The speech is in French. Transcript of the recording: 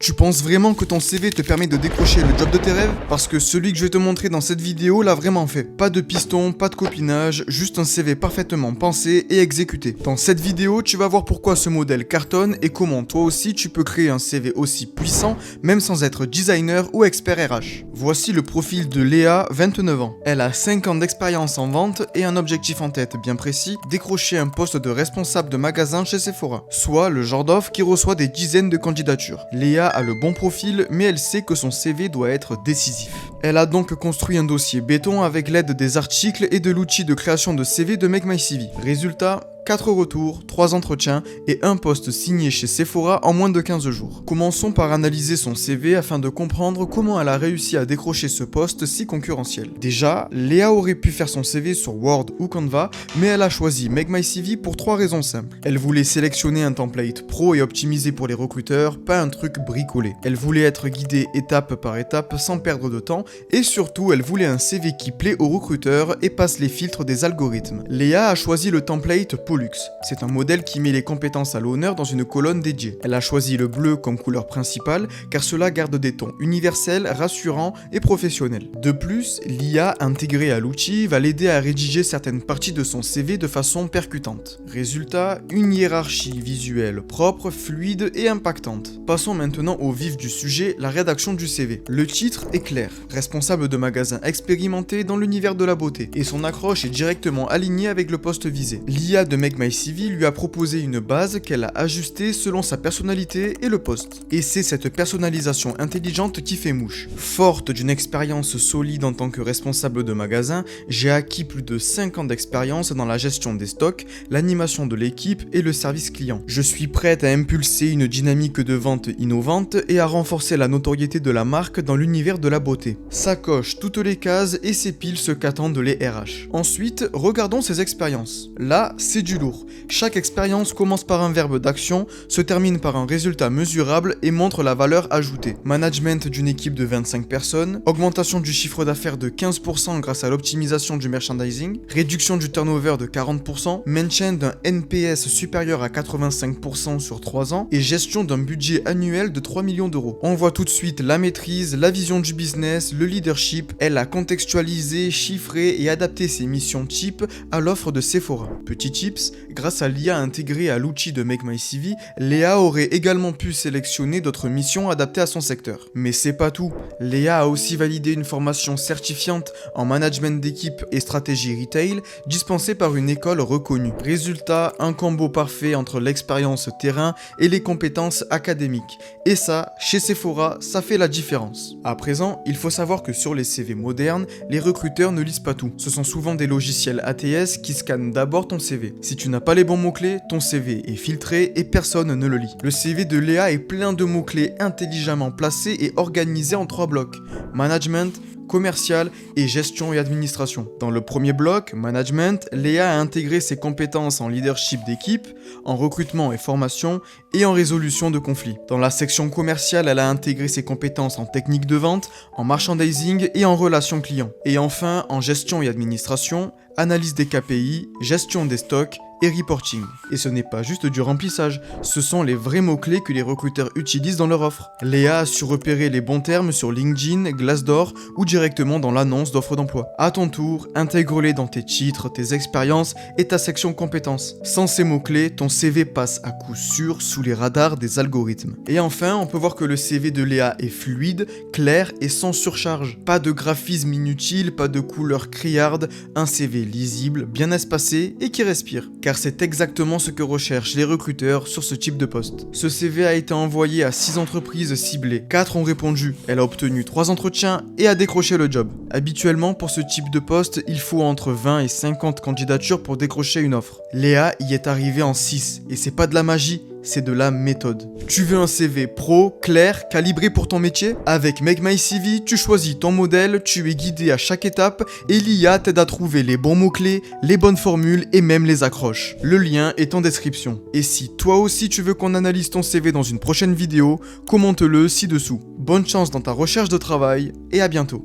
Tu penses vraiment que ton CV te permet de décrocher le job de tes rêves? Parce que celui que je vais te montrer dans cette vidéo l'a vraiment fait. Pas de piston, pas de copinage, juste un CV parfaitement pensé et exécuté. Dans cette vidéo, tu vas voir pourquoi ce modèle cartonne et comment toi aussi tu peux créer un CV aussi puissant, même sans être designer ou expert RH. Voici le profil de Léa, 29 ans. Elle a 5 ans d'expérience en vente et un objectif en tête bien précis, décrocher un poste de responsable de magasin chez Sephora, soit le genre d'offre qui reçoit des dizaines de candidatures. Léa a le bon profil, mais elle sait que son CV doit être décisif. Elle a donc construit un dossier béton avec l'aide des articles et de l'outil de création de CV de Make My CV. Résultat, 4 retours, 3 entretiens et un poste signé chez Sephora en moins de 15 jours. Commençons par analyser son CV afin de comprendre comment elle a réussi à décrocher ce poste si concurrentiel. Déjà, Léa aurait pu faire son CV sur Word ou Canva, mais elle a choisi Make My CV pour 3 raisons simples. Elle voulait sélectionner un template pro et optimisé pour les recruteurs, pas un truc bricolé. Elle voulait être guidée étape par étape sans perdre de temps et surtout elle voulait un CV qui plaît aux recruteurs et passe les filtres des algorithmes. Léa a choisi le template Pollux. C'est un modèle qui met les compétences à l'honneur dans une colonne dédiée. Elle a choisi le bleu comme couleur principale car cela garde des tons universels, rassurants et professionnels. De plus, l'IA intégrée à l'outil va l'aider à rédiger certaines parties de son CV de façon percutante. Résultat, une hiérarchie visuelle propre, fluide et impactante. Passons maintenant au vif du sujet, la rédaction du CV. Le titre est clair, responsable de magasin expérimenté dans l'univers de la beauté, et son accroche est directement alignée avec le poste visé. L'IA de Make My CV lui a proposé une base qu'elle a ajustée selon sa personnalité et le poste. Et c'est cette personnalisation intelligente qui fait mouche. Forte d'une expérience solide en tant que responsable de magasin, j'ai acquis plus de 5 ans d'expérience dans la gestion des stocks, l'animation de l'équipe et le service client. Je suis prête à impulser une dynamique de vente innovante et à renforcer la notoriété de la marque dans l'univers de la beauté. Ça coche toutes les cases et c'est pile ce qu'attendent les RH. Ensuite, regardons ses expériences. Là, c'est du lourd. Chaque expérience commence par un verbe d'action, se termine par un résultat mesurable et montre la valeur ajoutée. Management d'une équipe de 25 personnes, augmentation du chiffre d'affaires de 15% grâce à l'optimisation du merchandising, réduction du turnover de 40%, maintien d'un NPS supérieur à 85% sur 3 ans et gestion d'un budget annuel de 3 millions d'euros. On voit tout de suite la maîtrise, la vision du business, le leadership. Elle a contextualisé, chiffré et adapté ses missions type à l'offre de Sephora. Petit tips, grâce à l'IA intégrée à l'outil de Make My CV, Léa aurait également pu sélectionner d'autres missions adaptées à son secteur. Mais c'est pas tout. Léa a aussi validé une formation certifiante en management d'équipe et stratégie retail dispensée par une école reconnue. Résultat, un combo parfait entre l'expérience terrain et les compétences académiques. Et ça, chez Sephora, ça fait la différence. À présent, il faut savoir que sur les CV modernes, les recruteurs ne lisent pas tout. Ce sont souvent des logiciels ATS qui scannent d'abord ton CV. Si tu n'as pas les bons mots-clés, ton CV est filtré et personne ne le lit. Le CV de Léa est plein de mots-clés intelligemment placés et organisés en 3 blocs. Management, commercial et gestion et administration. Dans le premier bloc, management, Léa a intégré ses compétences en leadership d'équipe, en recrutement et formation et en résolution de conflits. Dans la section commerciale, elle a intégré ses compétences en technique de vente, en merchandising et en relations clients. Et enfin, en gestion et administration, analyse des KPI, gestion des stocks et reporting. Et ce n'est pas juste du remplissage, ce sont les vrais mots-clés que les recruteurs utilisent dans leur offre. Léa a su repérer les bons termes sur LinkedIn, Glassdoor ou directement dans l'annonce d'offre d'emploi. À ton tour, intègre-les dans tes titres, tes expériences et ta section compétences. Sans ces mots-clés, ton CV passe à coup sûr sous les radars des algorithmes. Et enfin, on peut voir que le CV de Léa est fluide, clair et sans surcharge. Pas de graphisme inutile, pas de couleurs criardes, un CV lisible, bien espacé et qui respire. Car c'est exactement ce que recherchent les recruteurs sur ce type de poste. Ce CV a été envoyé à 6 entreprises ciblées. 4 ont répondu. Elle a obtenu 3 entretiens et a décroché le job. Habituellement, pour ce type de poste, il faut entre 20 et 50 candidatures pour décrocher une offre. Léa y est arrivée en 6 et c'est pas de la magie, c'est de la méthode. Tu veux un CV pro, clair, calibré pour ton métier? Avec Make My CV, tu choisis ton modèle, tu es guidé à chaque étape et l'IA t'aide à trouver les bons mots-clés, les bonnes formules et même les accroches. Le lien est en description. Et si toi aussi tu veux qu'on analyse ton CV dans une prochaine vidéo, commente-le ci-dessous. Bonne chance dans ta recherche de travail et à bientôt.